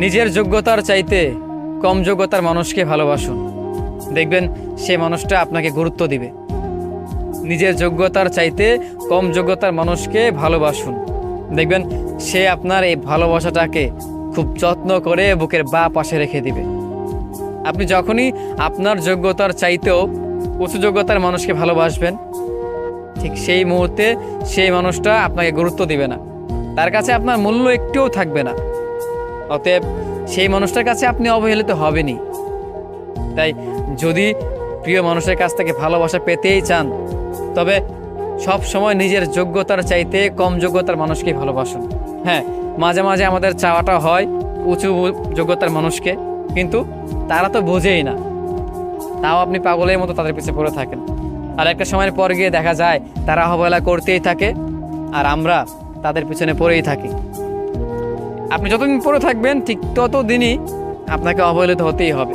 নিজের যোগ্যতার চাইতে কম যোগ্যতার মানুষকে ভালোবাসুন, দেখবেন সে মানুষটা আপনাকে গুরুত্ব দিবে। নিজের যোগ্যতার চাইতে কম যোগ্যতার মানুষকে ভালোবাসুন, দেখবেন সে আপনার এই ভালোবাসাটাকে খুব যত্ন করে বুকের বাঁ পাশে রেখে দিবে। আপনি যখনই আপনার যোগ্যতার চাইতেও উঁচু যোগ্যতার মানুষকে ভালোবাসবেন, ঠিক সেই মুহূর্তে সেই মানুষটা আপনাকে গুরুত্ব দিবে না, তার কাছে আপনার মূল্য একটুও থাকবে না। অতএব সেই মানুষটার কাছে আপনি অবহেলিত হবেনই। তাই যদি প্রিয় মানুষের কাছ থেকে ভালোবাসা পেতেই চান, তবে সব সময় নিজের যোগ্যতার চাইতে কম যোগ্যতার মানুষকে ভালোবাসুন। হ্যাঁ, মাঝে মাঝে আমাদের চাওয়াটা হয় উঁচু যোগ্যতার মানুষকে, কিন্তু তারা তো বোঝেই না, তাও আপনি পাগলের মতো তাদের পিছনে পড়ে থাকেন। আর একটা সময়ের পর গিয়ে দেখা যায় তারা অবহেলা করতেই থাকে, আর আমরা তাদের পিছনে পড়েই থাকি। আপনি যতদিন পড়ে থাকবেন ঠিক ততদিনই আপনাকে অবহেলিত হতেই হবে।